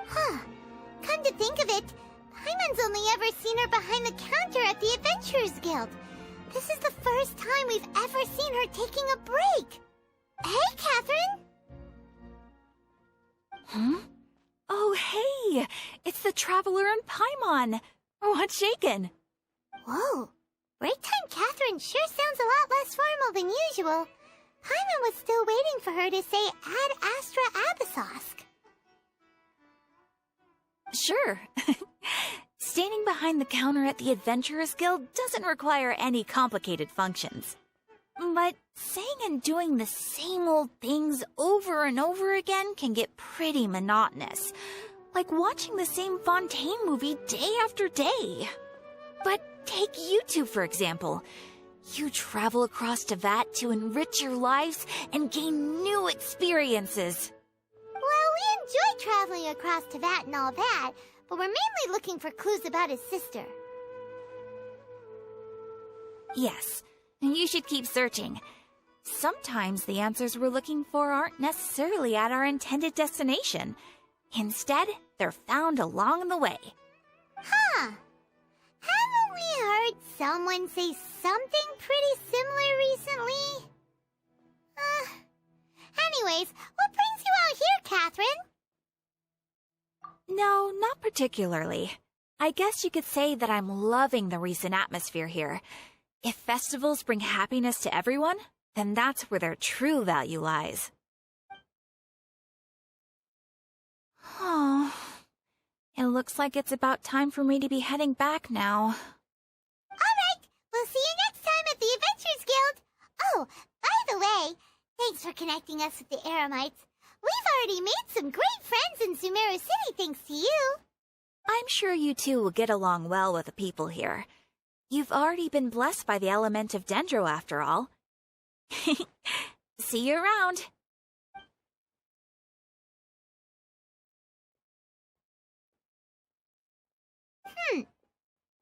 Huh. Come to think of it, Paimon's only ever seen her behind the counter at the Adventurers Guild. This is the first time we've ever seen her taking a break. Hey, Catherine! Huh? Oh, hey! It's the Traveler and Paimon! What's shaken? Whoa! Break time Catherine sure sounds a lot less formal than usual. Paimon was still waiting for her to say Ad Astra Abyssosque. Sure. Standing behind the counter at the Adventurers Guild doesn't require any complicated functions. But saying and doing the same old things over and over again can get pretty monotonous. Like watching the same Fontaine movie day after day. But take you two, for example. You travel across Teyvat to enrich your lives and gain new experiences. Well, we enjoy traveling across Teyvat and all that, but we're mainly looking for clues about his sister. Yes, you should keep searching. Sometimes the answers we're looking for aren't necessarily at our intended destination. Instead, they're found along the way. Huh. Haven't we heard someone say something pretty similar recently? Anyways, what brings you out here, Catherine? No, not particularly. I guess you could say that I'm loving the recent atmosphere here. If festivals bring happiness to everyone, then that's where their true value lies. Oh, it looks like it's about time for me to be heading back now. Alright, we'll see you next time at the Adventurers Guild. Oh, by the way, thanks for connecting us with the Eremites. We've already made some great friends in Sumeru City thanks to you. I'm sure you two will get along well with the people here. You've already been blessed by the element of Dendro, after all. See you around.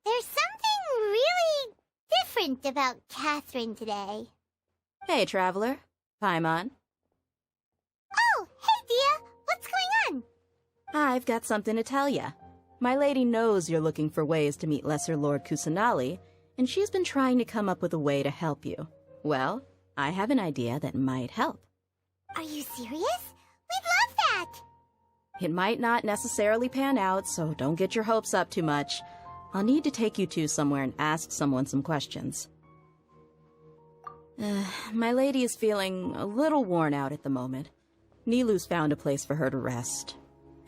There's something really different about Catherine today. Hey, Traveler. Paimon. Oh, hey, Dia. What's going on? I've got something to tell ya. My lady knows you're looking for ways to meet Lesser Lord Kusanali, and she's been trying to come up with a way to help you. Well, I have an idea that might help. Are you serious? We'd love that! It might not necessarily pan out, so don't get your hopes up too much. I'll need to take you two somewhere and ask someone some questions. My lady is feeling a little worn out at the moment. Nilu's found a place for her to rest.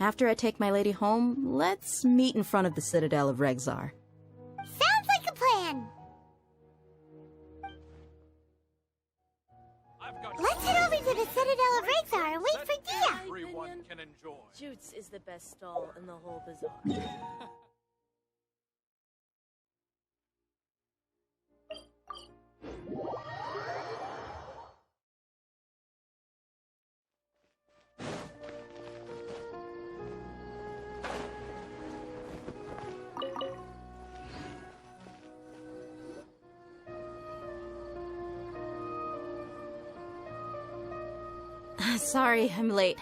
After I take my lady home, let's meet in front of the Citadel of Regzar. Sounds like a plan! Let's head over to the Citadel of Regzar and wait for Dia! Everyone can enjoy. Jutes is the best stall in the whole bazaar. Sorry, I'm late.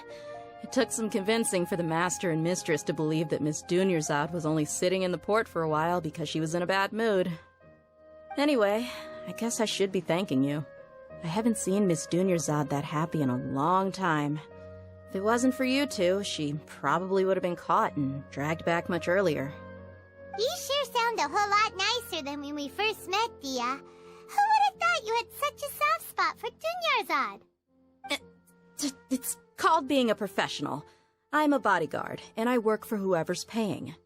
It took some convincing for the master and mistress to believe that Miss Dunyarzad was only sitting in the port for a while because she was in a bad mood. Anyway, I guess I should be thanking you. I haven't seen Miss Dunyarzad that happy in a long time. If it wasn't for you two, she probably would have been caught and dragged back much earlier. You sure sound a whole lot nicer than when we first met, Dia. Who would have thought you had such a soft spot for Dunyarzad? It's called being a professional. I'm a bodyguard, and I work for whoever's paying.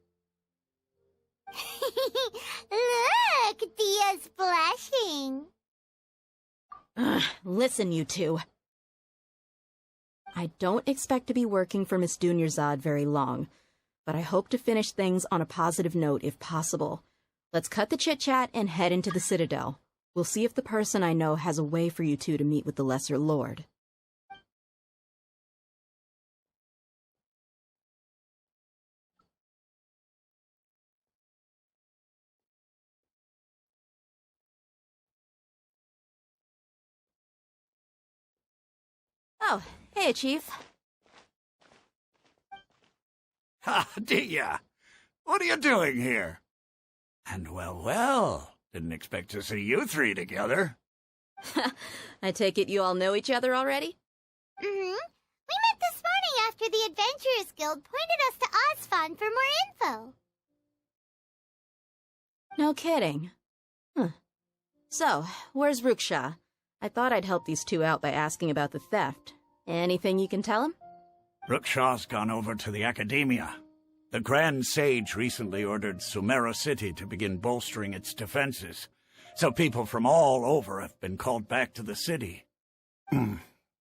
Look, Dia's blushing. Listen, you two. I don't expect to be working for Miss Dunyarzad very long, but I hope to finish things on a positive note if possible. Let's cut the chit-chat and head into the Citadel. We'll see if the person I know has a way for you two to meet with the Lesser Lord. Oh, hey, Chief. Ha, Dia! What are you doing here? And well, didn't expect to see you three together. I take it you all know each other already? Mm-hmm. We met this morning after the Adventurers Guild pointed us to Osfon for more info. No kidding. Huh. So, where's Ruksha? I thought I'd help these two out by asking about the theft. Anything you can tell him? Rukshaw's gone over to the Academia. The Grand Sage recently ordered Sumeru City to begin bolstering its defenses, so people from all over have been called back to the city.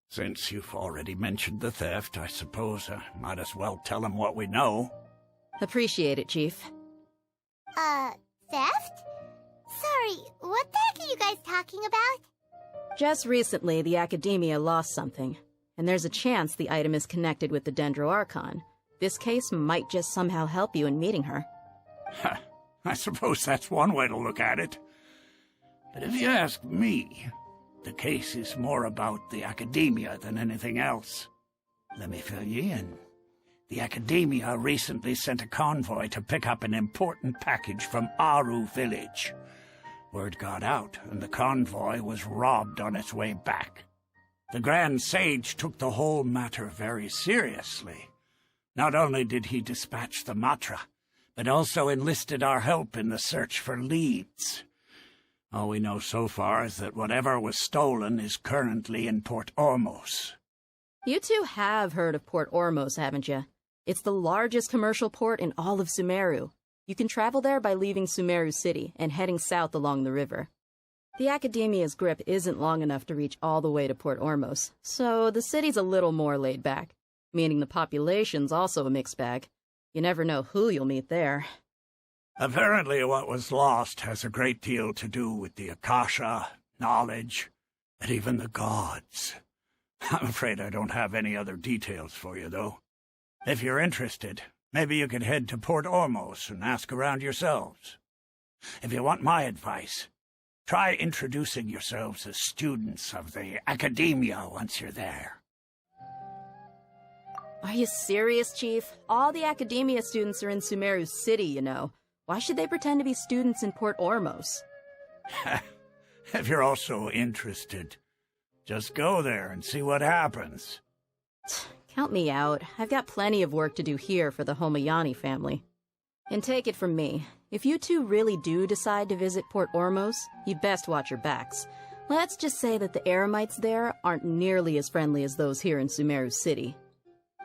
Since you've already mentioned the theft, I suppose I might as well tell him what we know. Appreciate it, Chief. Theft? Sorry, what the heck are you guys talking about? Just recently, the Academia lost something, and there's a chance the item is connected with the Dendro Archon. This case might just somehow help you in meeting her. I suppose that's one way to look at it. But if you ask me, the case is more about the Academia than anything else. Let me fill you in. The Academia recently sent a convoy to pick up an important package from Aru village. Word got out, and the convoy was robbed on its way back. The Grand Sage took the whole matter very seriously. Not only did he dispatch the Matra, but also enlisted our help in the search for leads. All we know so far is that whatever was stolen is currently in Port Ormos. You two have heard of Port Ormos, haven't you? It's the largest commercial port in all of Sumeru. You can travel there by leaving Sumeru City and heading south along the river. The Academia's grip isn't long enough to reach all the way to Port Ormos, so the city's a little more laid back, meaning the population's also a mixed bag. You never know who you'll meet there. Apparently what was lost has a great deal to do with the Akasha, knowledge, and even the gods. I'm afraid I don't have any other details for you, though. If you're interested, maybe you could head to Port Ormos and ask around yourselves. If you want my advice, try introducing yourselves as students of the Academia once you're there. Are you serious, Chief? All the Academia students are in Sumeru City, you know. Why should they pretend to be students in Port Ormos? If you're also interested, just go there and see what happens. Count me out. I've got plenty of work to do here for the Homayani family. And take it from me, if you two really do decide to visit Port Ormos, you'd best watch your backs. Let's just say that the Eremites there aren't nearly as friendly as those here in Sumeru City.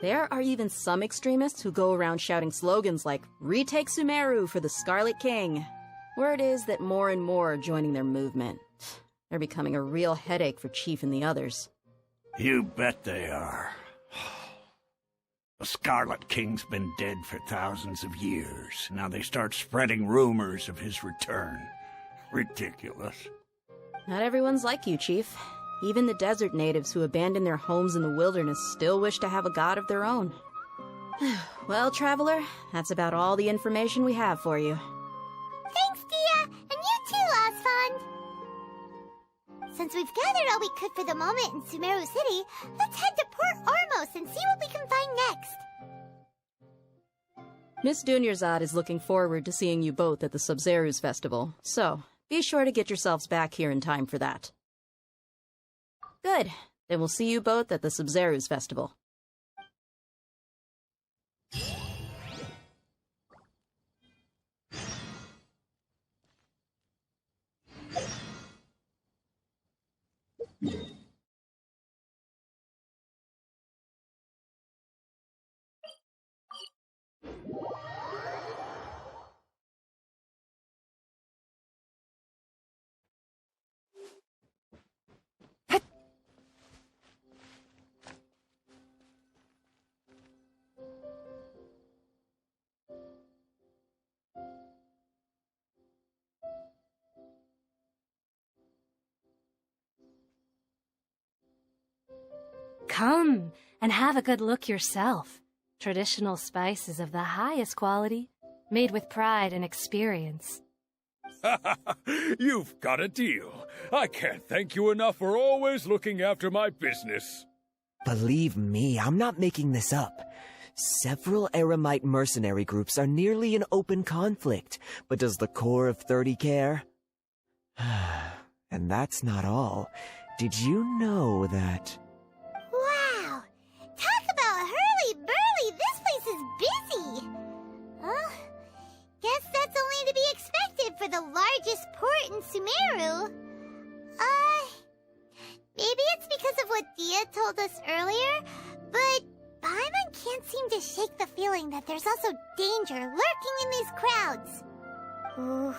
There are even some extremists who go around shouting slogans like, "Retake Sumeru for the Scarlet King." Word is that more and more are joining their movement. They're becoming a real headache for Chief and the others. You bet they are. The Scarlet King's been dead for thousands of years. Now they start spreading rumors of his return. Ridiculous. Not everyone's like you, Chief. Even the desert natives who abandoned their homes in the wilderness still wish to have a god of their own. Well, Traveler, that's about all the information we have for you. Thanks, Dia, and you too, Osfond. Since we've gathered all we could for the moment in Sumeru City, let's head to Port Ormos and see what we can find next. Miss Dunyarzad is looking forward to seeing you both at the Sub-Zeru's festival, so be sure to get yourselves back here in time for that. Good. Then we'll see you both at the Sub-Zeru's festival. Come and have a good look yourself. Traditional spices of the highest quality, made with pride and experience. You've got a deal. I can't thank you enough for always looking after my business. Believe me, I'm not making this up. Several Eremite mercenary groups are nearly in open conflict, but does the core of 30 care? And that's not all. Did you know that... Wow! Talk about hurly-burly! This place is busy! Well, guess that's only to be expected for the largest port in Sumeru. Maybe it's because of what Dia told us earlier, but Paimon can't seem to shake the feeling that there's also danger lurking in these crowds. Ooh.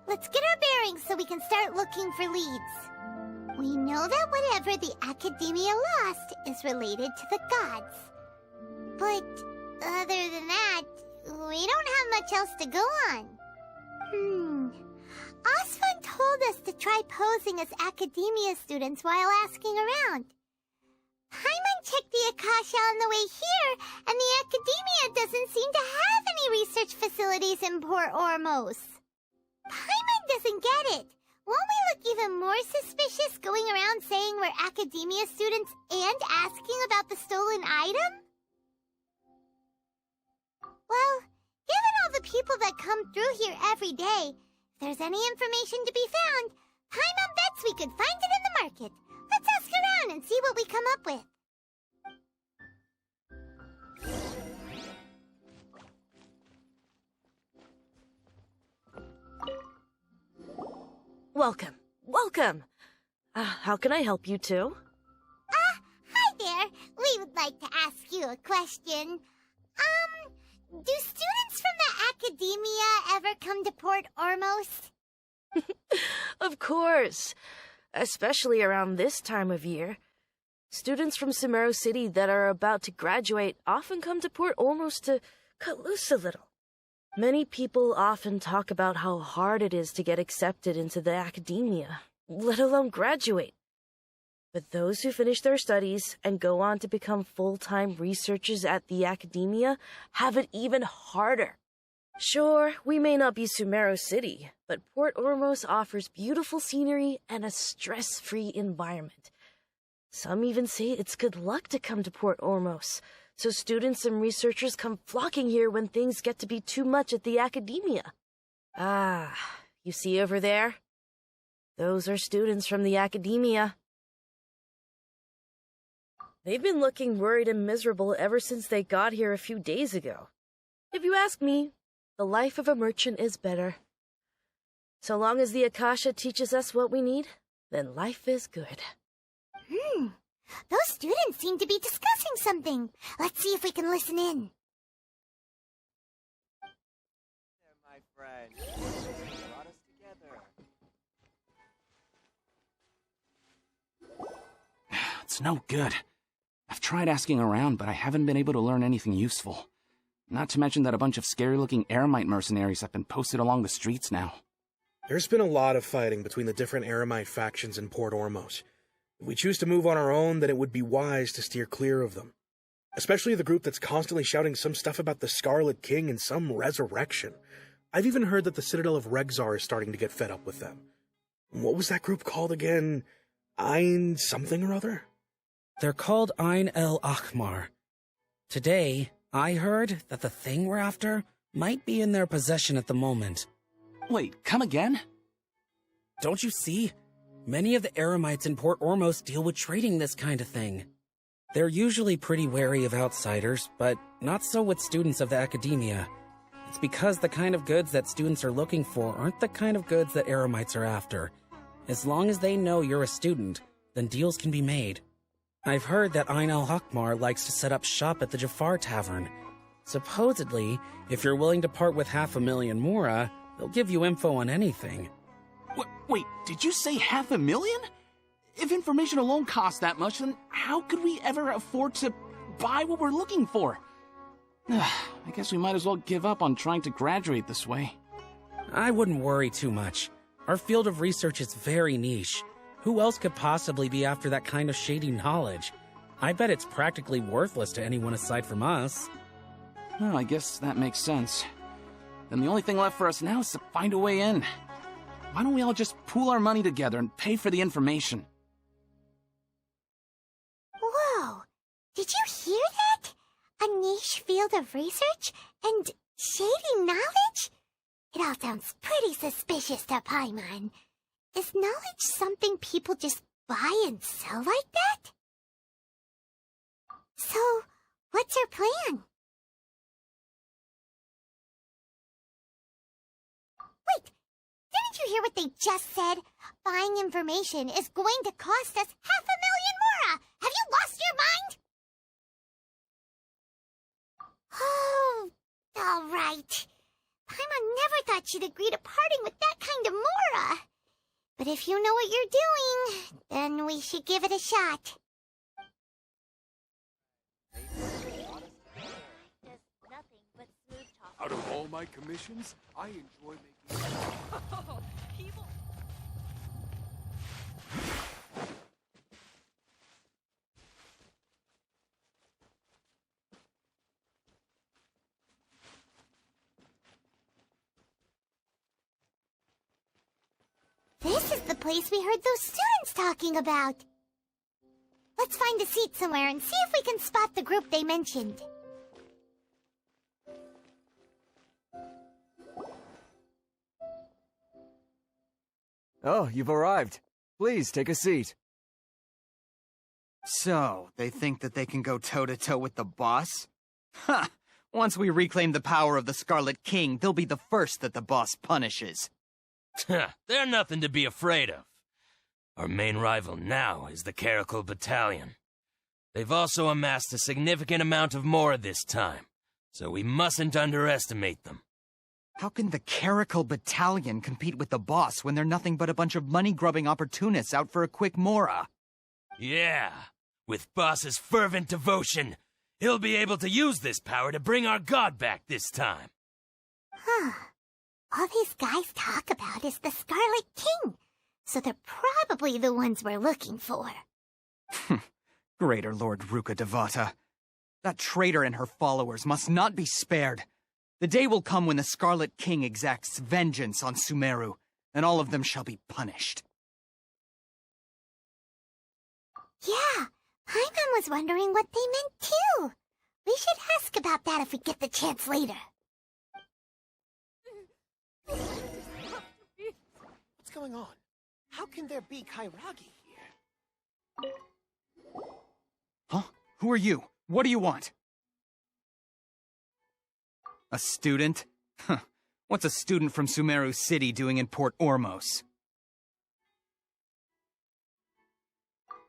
Let's get our bearings so we can start looking for leads. We know that whatever the Academia lost is related to the gods. But other than that, we don't have much else to go on. Osfun told us to try posing as Academia students while asking around. Paimon checked the Akasha on the way here, and the Academia doesn't seem to have any research facilities in Port Ormos. Paimon doesn't get it. Won't we look even more suspicious going around saying we're Academia students and asking about the stolen item? Well, given all the people that come through here every day, if there's any information to be found, Paimon bets we could find it in the market. Let's ask around and see what we come up with. Welcome. Welcome. How can I help you two? Hi there. We would like to ask you a question. Do students from the Academia ever come to Port Ormos? Of course. Especially around this time of year. Students from Sumeru City that are about to graduate often come to Port Ormos to cut loose a little. Many people often talk about how hard it is to get accepted into the Academia, let alone graduate. But those who finish their studies and go on to become full-time researchers at the Academia have it even harder. Sure, we may not be Sumeru City, but Port Ormos offers beautiful scenery and a stress-free environment. Some even say it's good luck to come to Port Ormos, so students and researchers come flocking here when things get to be too much at the Academia. You see over there? Those are students from the Academia. They've been looking worried and miserable ever since they got here a few days ago. If you ask me, the life of a merchant is better. So long as the Akasha teaches us what we need, then life is good. Those students seem to be discussing something. Let's see if we can listen in. There, my friend. You brought us together. It's no good. I've tried asking around, but I haven't been able to learn anything useful. Not to mention that a bunch of scary-looking Eremite mercenaries have been posted along the streets now. There's been a lot of fighting between the different Eremite factions in Port Ormos. If we choose to move on our own, then it would be wise to steer clear of them. Especially the group that's constantly shouting some stuff about the Scarlet King and some resurrection. I've even heard that the Citadel of Regzar is starting to get fed up with them. What was that group called again? Ein something or other? They're called Ein El Akhmar. Today, I heard that the thing we're after might be in their possession at the moment. Wait, come again? Don't you see? Many of the Eremites in Port Ormos deal with trading this kind of thing. They're usually pretty wary of outsiders, but not so with students of the Academia. It's because the kind of goods that students are looking for aren't the kind of goods that Eremites are after. As long as they know you're a student, then deals can be made. I've heard that Ein al-Hakmar likes to set up shop at the Jafar Tavern. Supposedly, if you're willing to part with 500,000 Mora, they'll give you info on anything. Wait, did you say 500,000? If information alone costs that much, then how could we ever afford to buy what we're looking for? I guess we might as well give up on trying to graduate this way. I wouldn't worry too much. Our field of research is very niche. Who else could possibly be after that kind of shady knowledge? I bet it's practically worthless to anyone aside from us. Well, I guess that makes sense. Then the only thing left for us now is to find a way in. Why don't we all just pool our money together and pay for the information? Whoa! niche field of research and shady knowledge? It all sounds pretty suspicious to Paimon. Is knowledge something people just buy and sell like that? So, what's her plan? Wait, didn't you hear what they just said? Buying information is going to cost us 500,000 mora! Have you lost your mind? Oh, all right. Paimon never thought she'd agree to parting with that kind of mora. But if you know what you're doing, then we should give it a shot. Out of all my commissions, I enjoy making... This is the place we heard those students talking about. Let's find a seat somewhere and see if we can spot the group they mentioned. Oh, you've arrived. Please, take a seat. So, they think that they can go toe-to-toe with the boss? Ha! Once we reclaim the power of the Scarlet King, they'll be the first that the boss punishes. They're nothing to be afraid of. Our main rival now is the Caracal Battalion. They've also amassed a significant amount of mora this time, so we mustn't underestimate them. How can the Caracal Battalion compete with the boss when they're nothing but a bunch of money-grubbing opportunists out for a quick mora? Yeah, with boss's fervent devotion, he'll be able to use this power to bring our god back this time. Huh. All these guys talk about is the Scarlet King, so they're probably the ones we're looking for. Greater Lord Ruka Devata. That traitor and her followers must not be spared. The day will come when the Scarlet King exacts vengeance on Sumeru, and all of them shall be punished. Yeah, Paimon was wondering what they meant too. We should ask about that if we get the chance later. What's going on? How can there be Kairagi here? Huh? Who are you? What do you want? A student? Huh. What's a student from Sumeru City doing in Port Ormos?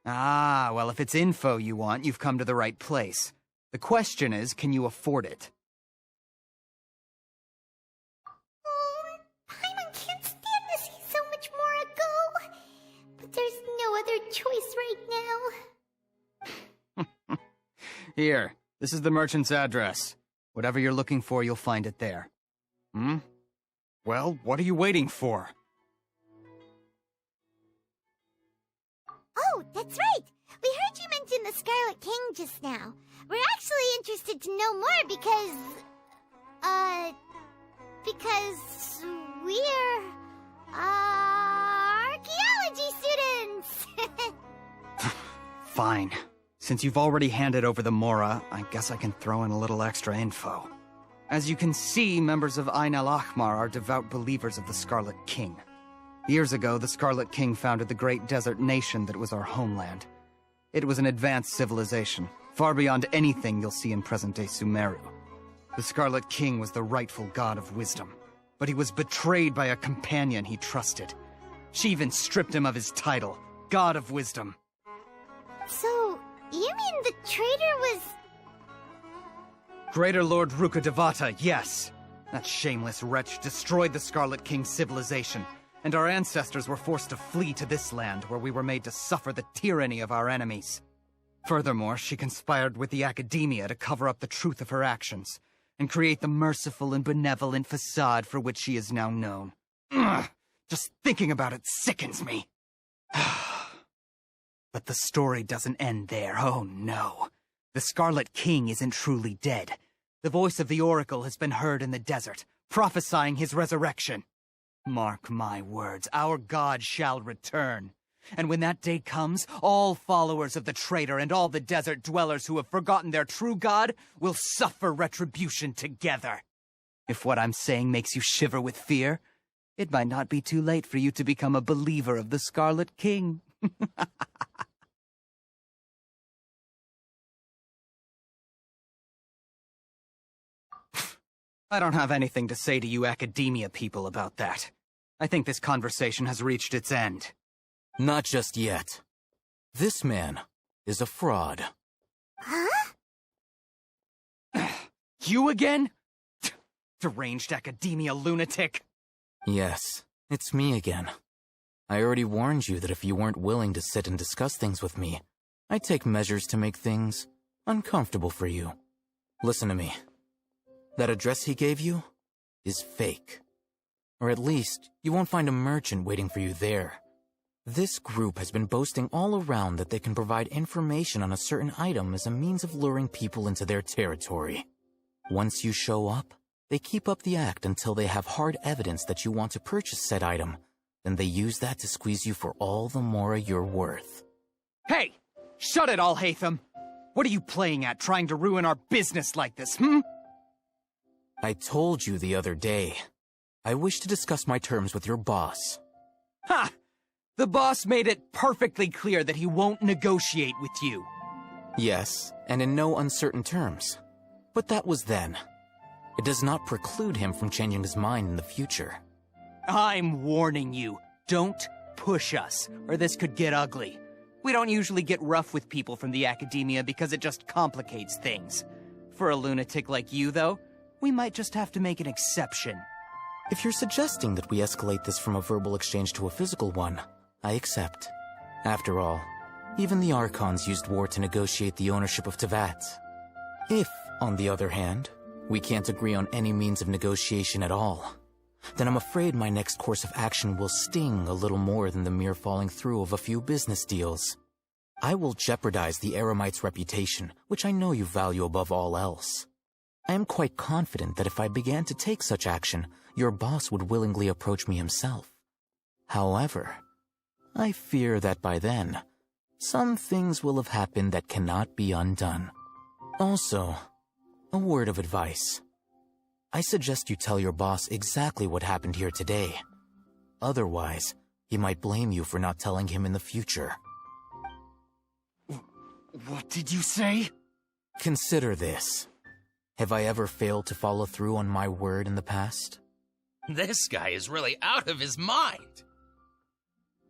Ah, well, if it's info you want, you've come to the right place. The question is, can you afford it? Paimon can't stand to see so much more go. But there's no other choice right now. Here, this is the merchant's address. Whatever you're looking for, you'll find it there. Hmm? Well, what are you waiting for? Oh, that's right! We heard you mention the Scarlet King just now. We're actually interested to know more because we're, archaeology students! Fine. Since you've already handed over the mora, I guess I can throw in a little extra info. As you can see, members of Ain al-Ahmar are devout believers of the Scarlet King. Years ago, the Scarlet King founded the great desert nation that was our homeland. It was an advanced civilization, far beyond anything you'll see in present-day Sumeru. The Scarlet King was the rightful god of wisdom, but he was betrayed by a companion he trusted. She even stripped him of his title, God of Wisdom. So, you mean the traitor was... Greater Lord Ruka Devata, yes. That shameless wretch destroyed the Scarlet King's civilization, and our ancestors were forced to flee to this land where we were made to suffer the tyranny of our enemies. Furthermore, she conspired with the academia to cover up the truth of her actions, and create the merciful and benevolent facade for which she is now known. Ugh, just thinking about it sickens me. But the story doesn't end there, oh no. The Scarlet King isn't truly dead. The voice of the Oracle has been heard in the desert, prophesying his resurrection. Mark my words, our god shall return. And when that day comes, all followers of the traitor and all the desert dwellers who have forgotten their true god will suffer retribution together. If what I'm saying makes you shiver with fear, it might not be too late for you to become a believer of the Scarlet King. I don't have anything to say to you academia people about that. I think this conversation has reached its end. Not just yet. This man is a fraud. Huh? You again? Deranged academia lunatic. Yes, it's me again. I already warned you that if you weren't willing to sit and discuss things with me, I'd take measures to make things uncomfortable for you. Listen to me. That address he gave you is fake. Or at least, you won't find a merchant waiting for you there. This group has been boasting all around that they can provide information on a certain item as a means of luring people into their territory. Once you show up, they keep up the act until they have hard evidence that you want to purchase said item. Then they use that to squeeze you for all the more you're worth. Hey! Shut it all, Hatham! What are you playing at, trying to ruin our business like this, I told you the other day. I wish to discuss my terms with your boss. Ha! The boss made it perfectly clear that he won't negotiate with you. Yes, and in no uncertain terms. But that was then. It does not preclude him from changing his mind in the future. I'm warning you. Don't push us, or this could get ugly. We don't usually get rough with people from the academia because it just complicates things. For a lunatic like you, though, we might just have to make an exception. If you're suggesting that we escalate this from a verbal exchange to a physical one, I accept. After all, even the Archons used war to negotiate the ownership of Teyvat. If, on the other hand, we can't agree on any means of negotiation at all, then I'm afraid my next course of action will sting a little more than the mere falling through of a few business deals. I will jeopardize the Eremite's reputation, which I know you value above all else. I am quite confident that if I began to take such action, your boss would willingly approach me himself. However, I fear that by then, some things will have happened that cannot be undone. Also, a word of advice. I suggest you tell your boss exactly what happened here today. Otherwise, he might blame you for not telling him in the future. What did you say? Consider this. Have I ever failed to follow through on my word in the past? This guy is really out of his mind.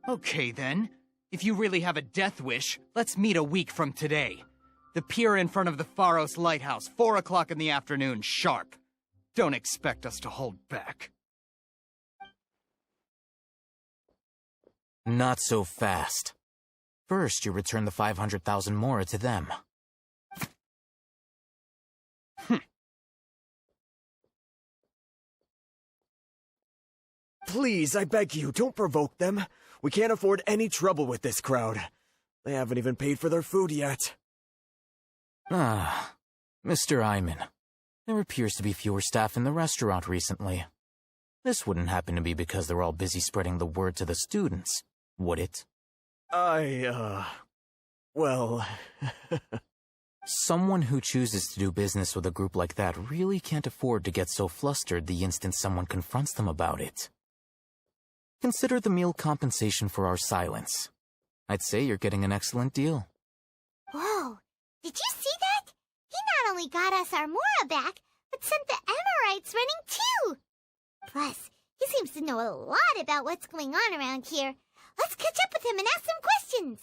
Okay then. If you really have a death wish, let's meet a week from today. The pier in front of the Pharos Lighthouse, 4 o'clock in the afternoon, sharp. Don't expect us to hold back. Not so fast. First, you return the 500,000 mora to them. Please, I beg you, don't provoke them. We can't afford any trouble with this crowd. They haven't even paid for their food yet. Ah, Mr. Ayman. There appears to be fewer staff in the restaurant recently. This wouldn't happen to be because they're all busy spreading the word to the students, would it? Well... Someone who chooses to do business with a group like that really can't afford to get so flustered the instant someone confronts them about it. Consider the meal compensation for our silence. I'd say you're getting an excellent deal. Whoa, did you see that? He not only got us our Mora back, but sent the Emirites running too! Plus, he seems to know a lot about what's going on around here. Let's catch up with him and ask some questions!